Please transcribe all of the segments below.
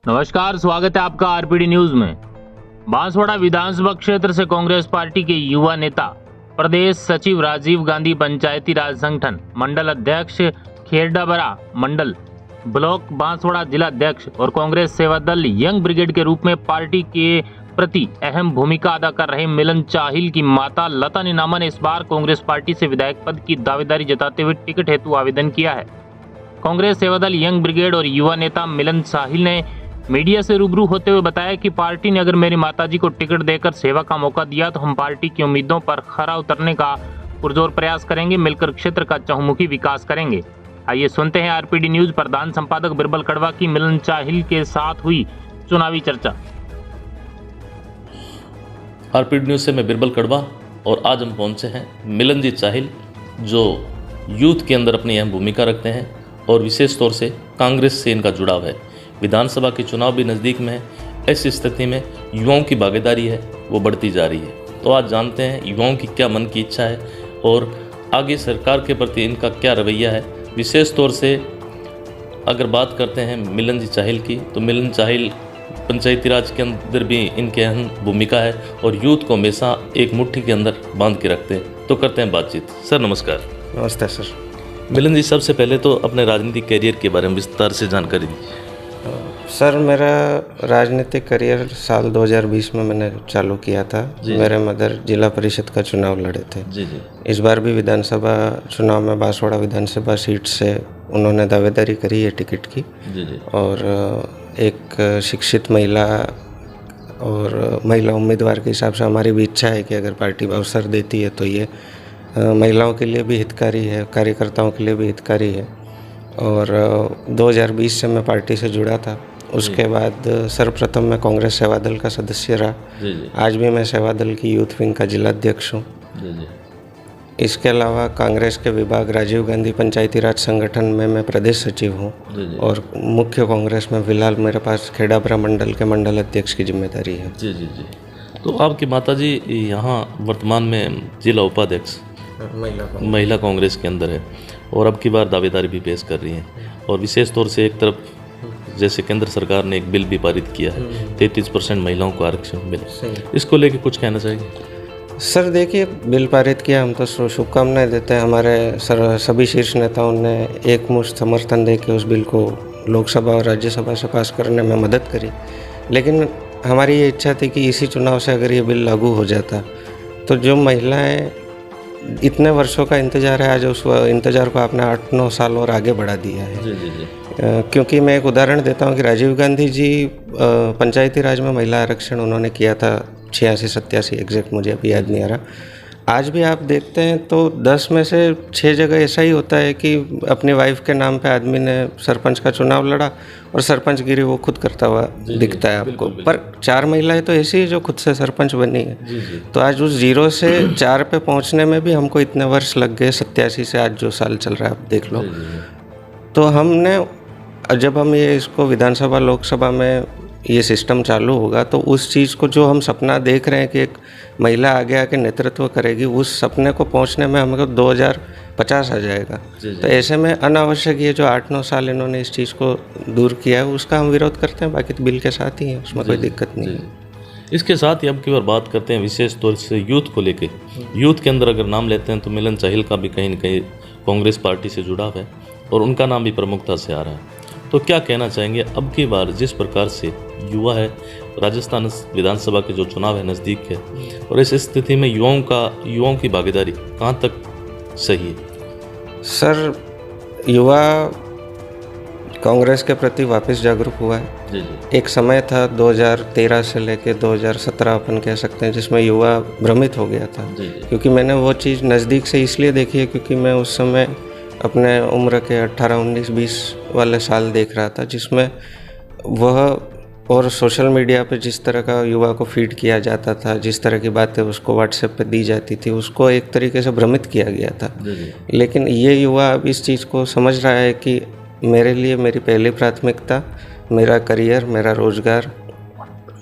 नमस्कार, स्वागत है आपका आरपीडी न्यूज में। बांसवाड़ा विधानसभा क्षेत्र से कांग्रेस पार्टी के युवा नेता, प्रदेश सचिव राजीव गांधी पंचायती राज संगठन, मंडल अध्यक्ष खेरडाबरा मंडल, ब्लॉक बांसवाड़ा जिला अध्यक्ष और कांग्रेस सेवा दल यंग ब्रिगेड के रूप में पार्टी के प्रति अहम भूमिका अदा कर रहे मिलन चाहिल की माता लता नीनामा ने इस बार कांग्रेस पार्टी से विधायक पद की दावेदारी जताते हुए टिकट हेतु आवेदन किया है। कांग्रेस सेवा दल यंग ब्रिगेड और युवा नेता मिलन चाहिल ने मीडिया से रूबरू होते हुए बताया कि पार्टी ने अगर मेरी माताजी को टिकट देकर सेवा का मौका दिया तो हम पार्टी की उम्मीदों पर खरा उतरने का पुरजोर प्रयास करेंगे, मिलकर क्षेत्र का चहुमुखी विकास करेंगे। आइए सुनते हैं आरपीडी न्यूज प्रधान संपादक बिरबल कड़वा की मिलन चाहिल के साथ हुई चुनावी चर्चा। आरपीडी न्यूज से मैं बिरबल कड़वा और आज हम पहुंचे हैं मिलन जी चाहिल, जो यूथ के अंदर अपनी अहम भूमिका रखते हैं और विशेष तौर से कांग्रेस से इनका जुड़ाव है। विधानसभा के चुनाव भी नज़दीक में है, ऐसी स्थिति में युवाओं की भागीदारी है वो बढ़ती जा रही है। तो आज जानते हैं युवाओं की क्या मन की इच्छा है और आगे सरकार के प्रति इनका क्या रवैया है। विशेष तौर से अगर बात करते हैं मिलन जी चाहिल की, तो मिलन चाहिल पंचायती राज के अंदर भी इनकी अहम भूमिका है और यूथ को हमेशा एक मुट्ठी के अंदर बांध के रखते हैं। तो करते हैं बातचीत। सर नमस्कार। नमस्ते सर। मिलन जी, सबसे पहले तो अपने राजनीतिक कैरियर के बारे में विस्तार से जानकारी दीजिए। सर, मेरा राजनीतिक करियर साल 2020 में मैंने चालू किया था। मेरे मदर जिला परिषद का चुनाव लड़े थे। जी जी। इस बार भी विधानसभा चुनाव में बांसवाड़ा विधानसभा सीट से उन्होंने दावेदारी करी है टिकट की। जी जी। और एक शिक्षित महिला और महिला उम्मीदवार के हिसाब से हमारी भी इच्छा है कि अगर पार्टी अवसर देती है तो ये महिलाओं के लिए भी हितकारी है, कार्यकर्ताओं के लिए भी हितकारी है। और 2020 से मैं पार्टी से जुड़ा था। उसके बाद सर्वप्रथम मैं कांग्रेस सेवा दल का सदस्य रहा। आज भी मैं सेवा दल की यूथ विंग का जिला अध्यक्ष हूँ। इसके अलावा कांग्रेस के विभाग राजीव गांधी पंचायती राज संगठन में मैं प्रदेश सचिव हूँ और मुख्य कांग्रेस में फिलहाल मेरे पास खेरडाबरा मंडल के मंडल अध्यक्ष की जिम्मेदारी है। जी जी जी। तो आपकी माताजी यहाँ वर्तमान में जिला उपाध्यक्ष महिला कांग्रेस के अंदर है और अब की बार दावेदारी भी पेश कर रही हैं। और विशेष तौर से एक तरफ जैसे केंद्र सरकार ने एक बिल भी पारित किया है, 33% महिलाओं को आरक्षण मिले, इसको लेके कुछ कहना चाहिए? सर देखिए, बिल पारित किया, हम तो शुभकामनाएं देते हैं। हमारे सभी शीर्ष नेताओं ने एकमुश्त समर्थन दे के उस बिल को लोकसभा और राज्यसभा से पास करने में मदद करी। लेकिन हमारी ये इच्छा थी कि इसी चुनाव से अगर ये बिल लागू हो जाता तो जो महिलाएं इतने वर्षों का इंतज़ार है, आज उस इंतज़ार को आपने 8-9 साल और आगे बढ़ा दिया है। जी जी जी। क्योंकि मैं एक उदाहरण देता हूँ कि राजीव गांधी जी पंचायती राज में महिला आरक्षण उन्होंने किया था 86-87, एग्जैक्ट मुझे अभी याद नहीं आ रहा। आज भी आप देखते हैं तो 10 में से 6 जगह ऐसा ही होता है कि अपनी वाइफ के नाम पे आदमी ने सरपंच का चुनाव लड़ा और सरपंचगिरी वो खुद करता हुआ दिखता है आपको। पर 4 महिलाएं तो ऐसी है जो खुद से सरपंच बनी है। तो आज उस 0 से 4 पे पहुंचने में भी हमको इतने वर्ष लग गए। 87 से आज जो साल चल रहा है आप देख लो। तो हमने जब हम ये इसको विधानसभा लोकसभा में ये सिस्टम चालू होगा तो उस चीज़ को जो हम सपना देख रहे हैं कि एक महिला आगे आके नेतृत्व करेगी, उस सपने को पहुंचने में हमको 2050 आ जाएगा। तो ऐसे में अनावश्यक ये जो 8-9 साल इन्होंने इस चीज़ को दूर किया है उसका हम विरोध करते हैं। बाकी तो बिल के साथ ही है, उसमें कोई दिक्कत नहीं है। इसके साथ ही अब की बार बात करते हैं विशेष तौर से यूथ को लेके। यूथ के अंदर अगर नाम लेते हैं तो मिलन चाहिल का भी कहीं न कहीं कांग्रेस पार्टी से जुड़ाव है और उनका नाम भी प्रमुखता से आ रहा है। तो क्या कहना चाहेंगे अब की बार जिस प्रकार से युवा है, राजस्थान विधानसभा के जो चुनाव है नज़दीक है और इस स्थिति में युवाओं की भागीदारी कहाँ तक सही है? सर, युवा कांग्रेस के प्रति वापस जागरूक हुआ है। जी जी। एक समय था 2013 से लेकर 2017 अपन कह सकते हैं जिसमें युवा भ्रमित हो गया था। जी जी। क्योंकि मैंने वो चीज़ नज़दीक से इसलिए देखी है क्योंकि मैं उस समय अपने उम्र के 18, 19, 20 वाले साल देख रहा था, जिसमें वह और सोशल मीडिया पे जिस तरह का युवा को फीड किया जाता था, जिस तरह की बातें उसको व्हाट्सएप पे दी जाती थी, उसको एक तरीके से भ्रमित किया गया था। लेकिन ये युवा अब इस चीज़ को समझ रहा है कि मेरे लिए मेरी पहली प्राथमिकता मेरा करियर, मेरा रोज़गार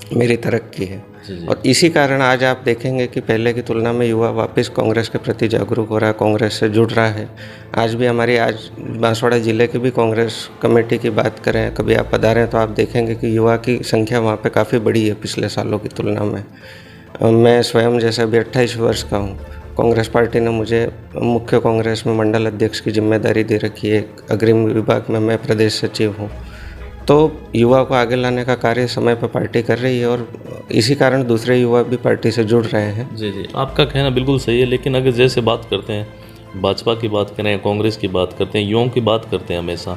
मेरी तरक्की है। जी, जी। और इसी कारण आज आप देखेंगे कि पहले की तुलना में युवा वापस कांग्रेस के प्रति जागरूक हो रहा है, कांग्रेस से जुड़ रहा है। आज भी हमारी बांसवाड़ा ज़िले की भी कांग्रेस कमेटी की बात करें, कभी आप पधारें तो आप देखेंगे कि युवा की संख्या वहाँ पे काफ़ी बड़ी है पिछले सालों की तुलना में। मैं स्वयं जैसे अभी 28 वर्ष का हूँ। कांग्रेस पार्टी ने मुझे मुख्य कांग्रेस में मंडल अध्यक्ष की जिम्मेदारी दे रखी है। अग्रिम विभाग में मैं प्रदेश सचिव हूँ। तो युवा को आगे लाने का कार्य समय पर पार्टी कर रही है और इसी कारण दूसरे युवा भी पार्टी से जुड़ रहे हैं। जी जी, आपका कहना बिल्कुल सही है, लेकिन अगर जैसे बात करते हैं, भाजपा की बात करें, कांग्रेस की बात करते हैं, युवाओं की बात करते हैं हमेशा,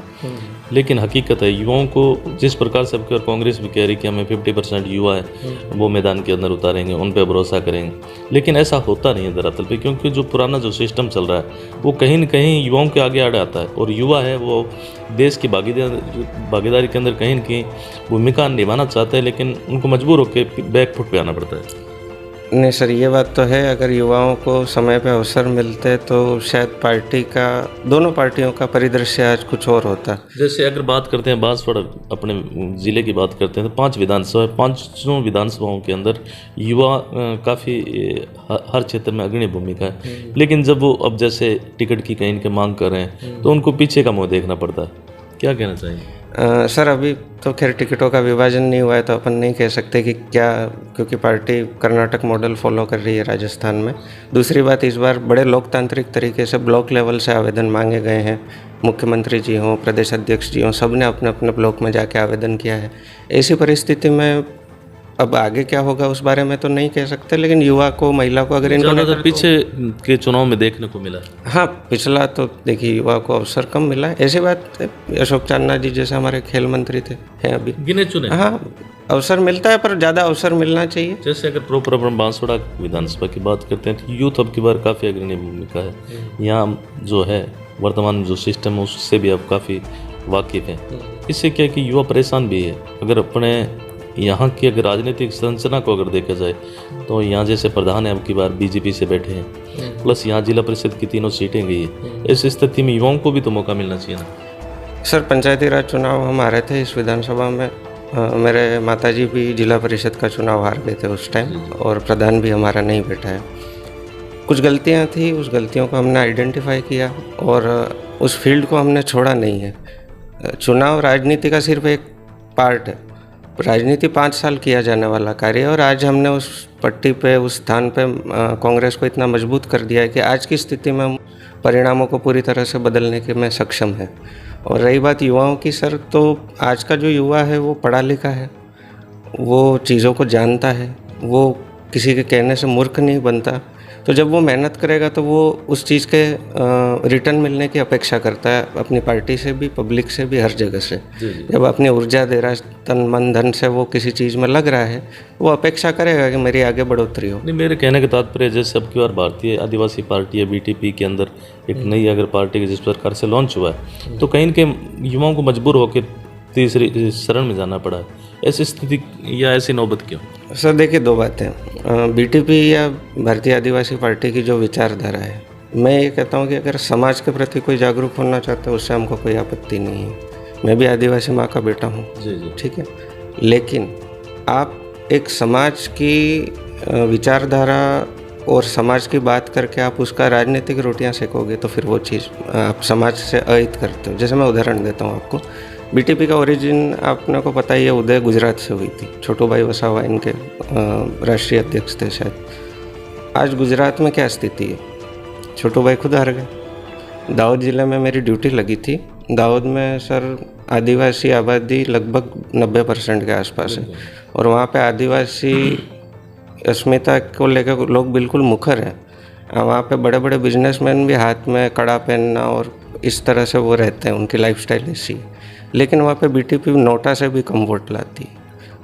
लेकिन हकीकत है युवाओं को जिस प्रकार से अब कांग्रेस भी कह रही कि हमें 50% युवा है वो मैदान के अंदर उतारेंगे, उन पर भरोसा करेंगे, लेकिन ऐसा होता नहीं है दरअसल पे, क्योंकि जो पुराना जो सिस्टम चल रहा है वो कहीं न कहीं युवाओं के आगे आड़े आता है, और युवा है वो देश की भागीदारी के अंदर कहीं न कहीं भूमिका निभाना चाहते हैं, लेकिन उनको मजबूर होकर बैक फुट पे आना पड़ता है। नहीं सर, ये बात तो है। अगर युवाओं को समय पे अवसर मिलते तो शायद पार्टी का, दोनों पार्टियों का परिदृश्य आज कुछ और होता। जैसे अगर बात करते हैं बांसवाड़ा अपने ज़िले की बात करते हैं तो 5 विधानसभा, 5 विधानसभाओं के अंदर युवा काफ़ी हर क्षेत्र में अग्रणी भूमिका है, लेकिन जब वो अब जैसे टिकट की कहीं के मांग कर रहे हैं तो उनको पीछे का मुँह देखना पड़ता है। क्या कहना चाहिए? सर अभी तो खैर टिकटों का विभाजन नहीं हुआ है तो अपन नहीं कह सकते कि क्या, क्योंकि पार्टी कर्नाटक मॉडल फॉलो कर रही है राजस्थान में। दूसरी बात, इस बार बड़े लोकतांत्रिक तरीके से ब्लॉक लेवल से आवेदन मांगे गए हैं। मुख्यमंत्री जी हों, प्रदेश अध्यक्ष जी हों, सब ने अपने अपने ब्लॉक में जाके आवेदन किया है। ऐसी परिस्थिति में अब आगे क्या होगा उस बारे में तो नहीं कह सकते, लेकिन युवा को, महिला को अगर इनको ज़्यादातर पीछे के चुनाव में देखने को मिला। हाँ, पिछला तो देखिए युवा को अवसर कम मिला है। ऐसी बात है, अशोक चांदना जी जैसे हमारे खेल मंत्री थे, हैं अभी गिने चुने। हाँ, अवसर मिलता है पर ज़्यादा अवसर मिलना चाहिए। जैसे अगर प्रॉपर अपन बांसवाड़ा विधानसभा की बात करते हैं तो यूथ अब की बार काफ़ी अग्रणी भूमिका है। यहाँ जो है वर्तमान जो सिस्टम है उससे भी अब काफ़ी वाकिफ़ है। इससे क्या है कि युवा परेशान भी है। अगर अपने यहाँ की अगर राजनीतिक संरचना को अगर देखा जाए तो यहाँ जैसे प्रधान है अब की बार बीजेपी से बैठे हैं, प्लस यहाँ जिला परिषद की 3 सीटें गई है। इस स्थिति में युवाओं को भी तो मौका मिलना चाहिए ना। सर पंचायती राज चुनाव हम हारे थे इस विधानसभा में। मेरे माताजी भी जिला परिषद का चुनाव हार गए थे उस टाइम, और प्रधान भी हमारा नहीं बैठा है। कुछ गलतियाँ थी, उस गलतियों को हमने आइडेंटिफाई किया और उस फील्ड को हमने छोड़ा नहीं है। चुनाव राजनीति का सिर्फ एक पार्ट है। राजनीति 5 साल किया जाने वाला कार्य है, और आज हमने उस पट्टी पे, उस स्थान पे कांग्रेस को इतना मजबूत कर दिया है कि आज की स्थिति में हम परिणामों को पूरी तरह से बदलने के में सक्षम है। और रही बात युवाओं की सर, तो आज का जो युवा है वो पढ़ा लिखा है, वो चीज़ों को जानता है, वो किसी के कहने से मूर्ख नहीं बनता। तो जब वो मेहनत करेगा तो वो उस चीज़ के रिटर्न मिलने की अपेक्षा करता है, अपनी पार्टी से भी, पब्लिक से भी, हर जगह से। जब अपनी ऊर्जा दे रहा है, तन मन धन से वो किसी चीज़ में लग रहा है, वो अपेक्षा करेगा कि मेरी आगे बढ़ोतरी हो। नहीं, मेरे कहने का तात्पर्य जैसे अब की बार भारतीय आदिवासी पार्टी है बीटीपी के अंदर एक नई अगर पार्टी जिस प्रकार से लॉन्च हुआ है तो कहीं के युवाओं को मजबूर होकर तीसरी शरण में जाना पड़ा है। ऐसी स्थिति या ऐसी नौबत क्यों? सर देखिए, 2 बातें। बीटीपी या भारतीय आदिवासी पार्टी की जो विचारधारा है, मैं ये कहता हूँ कि अगर समाज के प्रति कोई जागरूक होना चाहता है उससे हमको कोई आपत्ति नहीं है। मैं भी आदिवासी माँ का बेटा हूँ, ठीक है, लेकिन आप एक समाज की विचारधारा और समाज की बात करके आप उसका राजनीतिक रोटियां सेकोगे तो फिर वो चीज़ आप समाज से अहित करते हो। जैसे मैं उदाहरण देता हूँ आपको, बीटीपी का ओरिजिन आपने को पता ही है, उदय गुजरात से हुई थी। छोटूभाई वसावा इनके राष्ट्रीय अध्यक्ष थे शायद। आज गुजरात में क्या स्थिति है? छोटूभाई खुद हार गए। दाऊद ज़िले में मेरी ड्यूटी लगी थी। दाऊद में सर आदिवासी आबादी लगभग 90% के आसपास है, और वहाँ पे आदिवासी अस्मिता को लेकर लोग बिल्कुल मुखर हैं। वहाँ पे बड़े बड़े बिजनेसमैन भी हाथ में कड़ा पहनना और इस तरह से वो रहते हैं, उनकी लाइफस्टाइल ऐसी है। लेकिन वहाँ पे बीटीपी नोटा से भी कम वोट लाती है।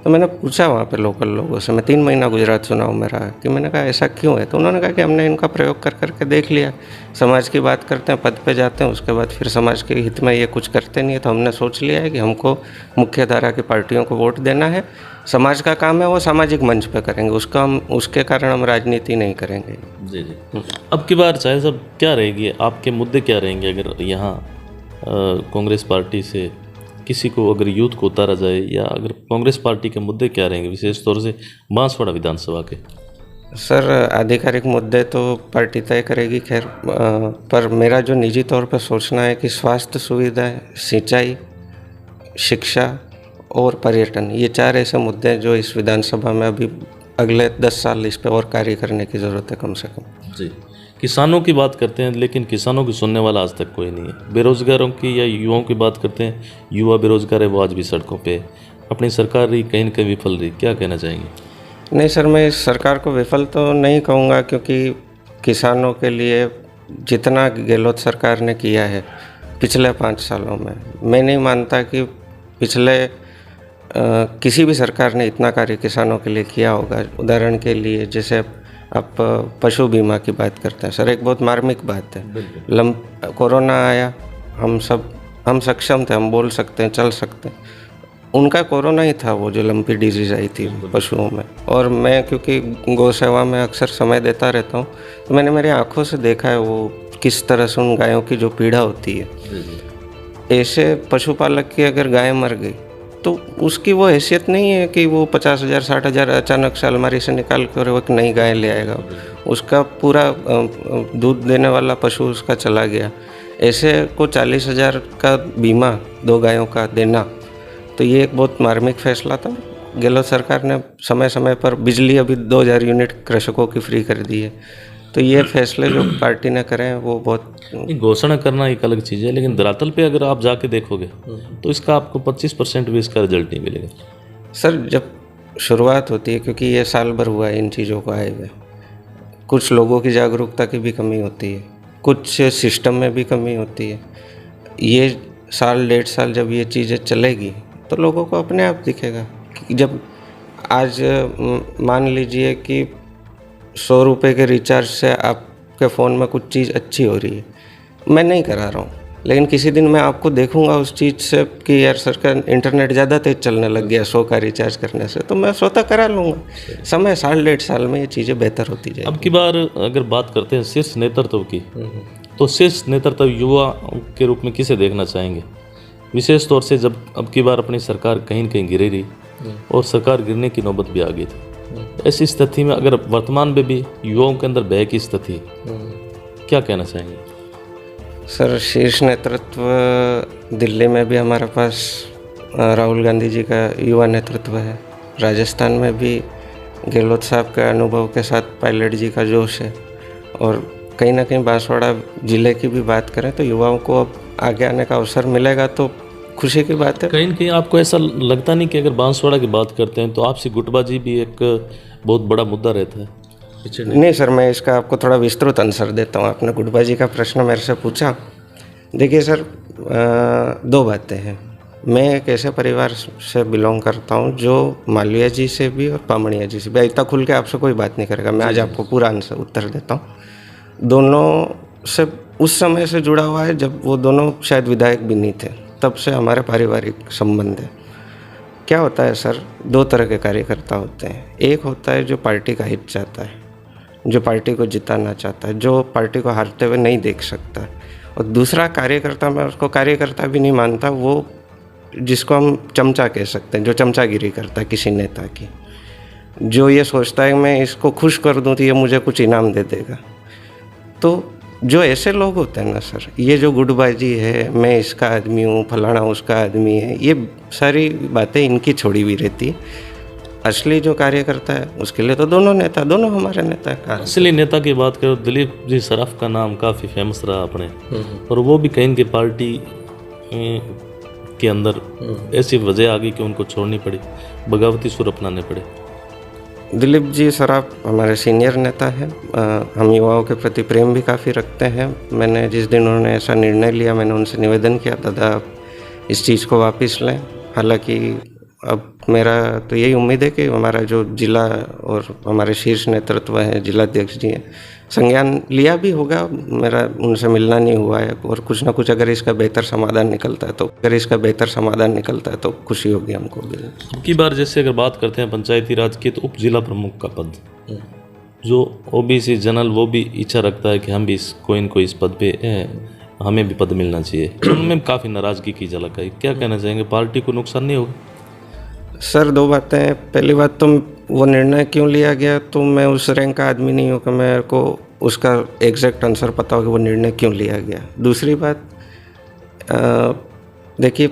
तो मैंने पूछा वहाँ पे लोकल लोगों से, मैं 3 महीना गुजरात चुनाव में रहा, कि मैंने कहा ऐसा क्यों है? तो उन्होंने कहा कि हमने इनका प्रयोग कर करके देख लिया। समाज की बात करते हैं, पद पे जाते हैं, उसके बाद फिर समाज के हित में ये कुछ करते नहीं है। तो हमने सोच लिया है कि हमको मुख्य धारा की पार्टियों को वोट देना है। समाज का काम है वो सामाजिक मंच पे करेंगे, उसके कारण हम राजनीति नहीं करेंगे। जी जी। अब की बार चाहे सब क्या रहेगी, आपके मुद्दे क्या रहेंगे अगर यहाँ कांग्रेस पार्टी से किसी को अगर यूथ को उतारा जाए या अगर कांग्रेस पार्टी के मुद्दे क्या रहेंगे विशेष तौर से बांसवाड़ा विधानसभा के? सर आधिकारिक मुद्दे तो पार्टी तय करेगी खैर, पर मेरा जो निजी तौर पर सोचना है कि स्वास्थ्य सुविधाएं, सिंचाई, शिक्षा और पर्यटन, ये 4 ऐसे मुद्दे हैं जो इस विधानसभा में अभी अगले 10 साल इस पर और कार्य करने की ज़रूरत है कम से कम। जी, किसानों की बात करते हैं लेकिन किसानों की सुनने वाला आज तक कोई नहीं है। बेरोजगारों की या युवाओं की बात करते हैं, युवा बेरोजगार है, वो आज भी सड़कों पे है। अपनी सरकार रही कहीं न कहीं विफल रही, क्या कहना चाहेंगे? नहीं सर, मैं इस सरकार को विफल तो नहीं कहूँगा, क्योंकि किसानों के लिए जितना गहलोत सरकार ने किया है पिछले 5 सालों में, मैं नहीं मानता कि पिछले किसी भी सरकार ने इतना कार्य किसानों के लिए किया होगा। उदाहरण के लिए जैसे आप पशु बीमा की बात करते हैं सर, एक बहुत मार्मिक बात है। कोरोना आया, हम सक्षम थे, हम बोल सकते हैं, चल सकते हैं। उनका कोरोना ही था वो जो लंपी डिजीज़ आई थी पशुओं में। और मैं क्योंकि गौ सेवा में अक्सर समय देता रहता हूँ, तो मैंने मेरी आंखों से देखा है वो किस तरह से उन गायों की जो पीड़ा होती है। ऐसे पशुपालक की अगर गाय मर गई तो उसकी वो हैसियत नहीं है कि वो 50,000 60,000 अचानक से अलमारी से निकाल कर वो एक नई गाय ले आएगा। उसका पूरा दूध देने वाला पशु उसका चला गया। ऐसे को 40,000 का बीमा 2 गायों का देना, तो ये एक बहुत मार्मिक फैसला था। गहलोत सरकार ने समय समय पर बिजली अभी 2000 यूनिट कृषकों की फ्री कर दी है। तो ये फैसले जो पार्टी ने करे हैं वो बहुत, घोषणा करना एक अलग चीज़ है, लेकिन धरातल पे अगर आप जाके देखोगे तो इसका आपको 25% भी इसका रिजल्ट नहीं मिलेगा। सर जब शुरुआत होती है, क्योंकि ये साल भर हुआ है इन चीज़ों को आए हुए, कुछ लोगों की जागरूकता की भी कमी होती है, कुछ सिस्टम में भी कमी होती है। ये साल 1.5 साल जब ये चीज़ें चलेगी तो लोगों को अपने आप दिखेगा कि जब आज मान लीजिए कि 100 रुपये के रिचार्ज से आपके फ़ोन में कुछ चीज़ अच्छी हो रही है, मैं नहीं करा रहा हूँ, लेकिन किसी दिन मैं आपको देखूंगा उस चीज़ से कि यार सर का इंटरनेट ज़्यादा तेज चलने लग गया 100 का रिचार्ज करने से, तो मैं स्वतः करा लूँगा। समय साल 1.5 साल में ये चीज़ें बेहतर होती जाएगी। अब की बार अगर बात करते हैं शीर्ष नेतृत्व की, तो शीर्ष नेतृत्व युवा के रूप में किसे देखना चाहेंगे? विशेष तौर से जब अब की बार अपनी सरकार कहीं न कहीं गिरी रही और सरकार गिरने की नौबत भी आ गई थी, ऐसी स्थिति में अगर वर्तमान में भी युवाओं के अंदर भय की स्थिति, क्या कहना चाहेंगे? सर शीर्ष नेतृत्व दिल्ली में भी हमारे पास राहुल गांधी जी का युवा नेतृत्व है, राजस्थान में भी गहलोत साहब के अनुभव के साथ पायलट जी का जोश है, और कहीं ना कहीं बांसवाड़ा ज़िले की भी बात करें तो युवाओं को अब आगे आने का अवसर मिलेगा तो खुशी की बात है। कहीं न कहीं आपको ऐसा लगता नहीं कि अगर बांसवाड़ा की बात करते हैं तो आपसी गुटबाजी भी एक बहुत बड़ा मुद्दा रहता है? नहीं सर, मैं इसका आपको थोड़ा विस्तृत आंसर देता हूँ। आपने गुटबाजी का प्रश्न मेरे से पूछा। देखिए सर, 2 बातें हैं। मैं एक ऐसे परिवार से बिलोंग करता हूँ जो मालवीय जी से भी और पामणिया जी से भी, इतना खुल के आपसे कोई बात नहीं करेगा, मैं आज आपको पूरा आंसर उत्तर देता हूँ। दोनों से उस समय से जुड़ा हुआ है जब वो दोनों शायद विधायक भी नहीं थे, तब से हमारे पारिवारिक संबंध है। क्या होता है सर, 2 तरह के कार्यकर्ता होते हैं। एक होता है जो पार्टी का हित चाहता है, जो पार्टी को जिताना चाहता है, जो पार्टी को हारते हुए नहीं देख सकता। और दूसरा कार्यकर्ता, मैं उसको कार्यकर्ता भी नहीं मानता, वो जिसको हम चमचा कह सकते हैं, जो चमचागिरी करता है किसी नेता की, जो ये सोचता है मैं इसको खुश कर दूँ तो ये मुझे कुछ इनाम दे देगा। तो जो ऐसे लोग होते हैं ना सर, ये जो गुटबाजी है, मैं इसका आदमी हूँ, फलाना उसका आदमी है, ये सारी बातें इनकी छोड़ी हुई रहती है। असली जो कार्यकर्ता है उसके लिए तो दोनों हमारे नेता है। असली नेता की बात करो, दिलीप जी सराफ का नाम काफ़ी फेमस रहा अपने, और वो भी कहीं की पार्टी के अंदर ऐसी वजह आ गई कि उनको छोड़नी पड़ी, बगावती सुर अपनाने पड़े। दिलीप जी सराफ हमारे सीनियर नेता हैं, हम युवाओं के प्रति प्रेम भी काफ़ी रखते हैं। मैंने जिस दिन उन्होंने ऐसा निर्णय लिया, मैंने उनसे निवेदन किया, दादा आप इस चीज़ को वापस लें। हालांकि अब मेरा तो यही उम्मीद है कि हमारा जो जिला और हमारे शीर्ष नेतृत्व हैं, जिलाध्यक्ष जी हैं, संज्ञान लिया भी होगा। मेरा उनसे मिलना नहीं हुआ है, और कुछ ना कुछ अगर इसका बेहतर समाधान निकलता है तो खुशी होगी हमको भी। अब की बार जैसे अगर बात करते हैं पंचायती राज की, तो उप जिला प्रमुख का पद, जो ओबीसी जनरल, वो भी इच्छा रखता है कि हम भी कोई न कोई इस पद पे हमें भी पद मिलना चाहिए, उनमें काफ़ी नाराज़गी की झलक आई। क्या कहना चाहेंगे, पार्टी को नुकसान नहीं होगा? सर, दो बातें हैं। पहली बात तो वो निर्णय क्यों लिया गया, तो मैं उस रैंक का आदमी नहीं हूँ कि मेरे को उसका एग्जैक्ट आंसर पता हो कि वो निर्णय क्यों लिया गया। दूसरी बात, देखिए,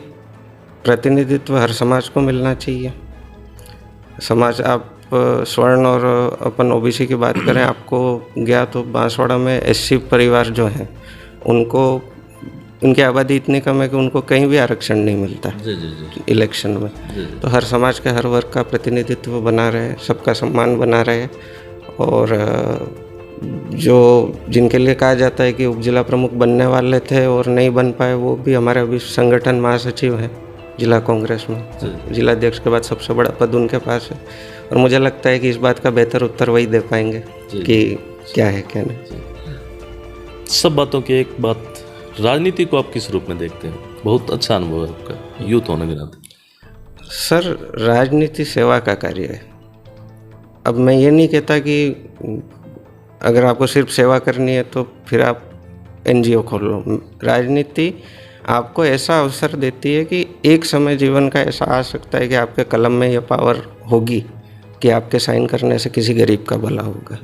प्रतिनिधित्व हर समाज को मिलना चाहिए। समाज, आप स्वर्ण और अपन ओबीसी की बात करें, आपको गया तो बांसवाड़ा में एससी परिवार जो हैं उनको, उनकी आबादी इतनी कम है कि उनको कहीं भी आरक्षण नहीं मिलता इलेक्शन में। तो हर समाज के हर वर्ग का प्रतिनिधित्व बना रहे, सबका सम्मान बना रहे। और जो जिनके लिए कहा जाता है कि उपजिला प्रमुख बनने वाले थे और नहीं बन पाए, वो भी हमारे अभी संगठन महासचिव हैं जिला कांग्रेस में। जिलाध्यक्ष के बाद सबसे बड़ा पद उनके पास है, और मुझे लगता है कि इस बात का बेहतर उत्तर वही दे पाएंगे कि क्या है क्या नहीं। सब बातों की एक बात, राजनीति को आप किस रूप में देखते हैं? बहुत अच्छा अनुभव है आपका यूथ होने के नाते। सर, राजनीति सेवा का कार्य है। अब मैं ये नहीं कहता कि अगर आपको सिर्फ सेवा करनी है तो फिर आप एनजीओ खोल लो। राजनीति आपको ऐसा अवसर देती है कि एक समय जीवन का ऐसा आ सकता है कि आपके कलम में ये पावर होगी कि आपके साइन करने से किसी गरीब का भला होगा।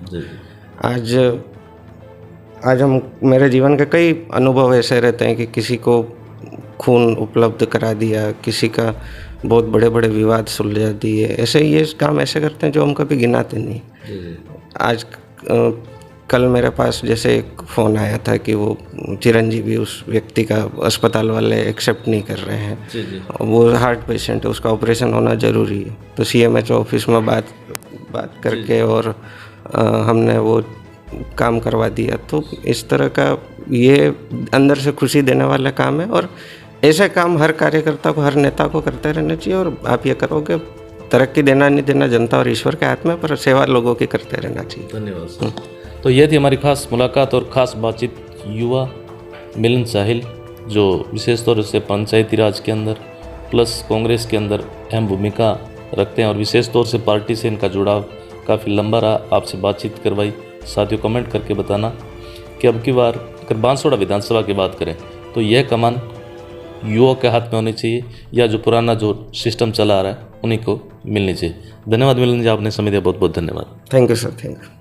आज हम, मेरे जीवन के कई अनुभव ऐसे रहते हैं कि किसी को खून उपलब्ध करा दिया, किसी का बहुत बड़े बड़े विवाद सुलझा दिए। ऐसे ये काम ऐसे करते हैं जो हम कभी गिनाते नहीं। आज कल मेरे पास जैसे एक फ़ोन आया था कि वो चिरंजीवी, उस व्यक्ति का अस्पताल वाले एक्सेप्ट नहीं कर रहे हैं। वो हार्ट पेशेंट है, उसका ऑपरेशन होना ज़रूरी है। तो सीएमएच ऑफिस में बात करके और हमने वो काम करवा दिया। तो इस तरह का ये अंदर से खुशी देने वाला काम है, और ऐसे काम हर कार्यकर्ता को, हर नेता को करते रहना चाहिए। और आप ये करोगे, तरक्की देना नहीं देना जनता और ईश्वर के हाथ में, पर सेवा लोगों की करते रहना चाहिए। धन्यवाद सर। तो ये थी हमारी खास मुलाकात और ख़ास बातचीत युवा मिलन साहिल, जो विशेष तौर से पंचायती राज के अंदर प्लस कांग्रेस के अंदर अहम भूमिका रखते हैं, और विशेष तौर से पार्टी से इनका जुड़ाव काफ़ी लंबा रहा। आपसे बातचीत करवाई। साथियों, कमेंट करके बताना कि अब की बार अगर बांसवाड़ा विधानसभा की बात करें तो यह कमान युवा के हाथ में होनी चाहिए, या जो पुराना जो सिस्टम चला आ रहा है उन्हीं को मिलनी चाहिए। धन्यवाद मिलन जी, आपने समय दिया, बहुत बहुत धन्यवाद। Thank you sir, thank you.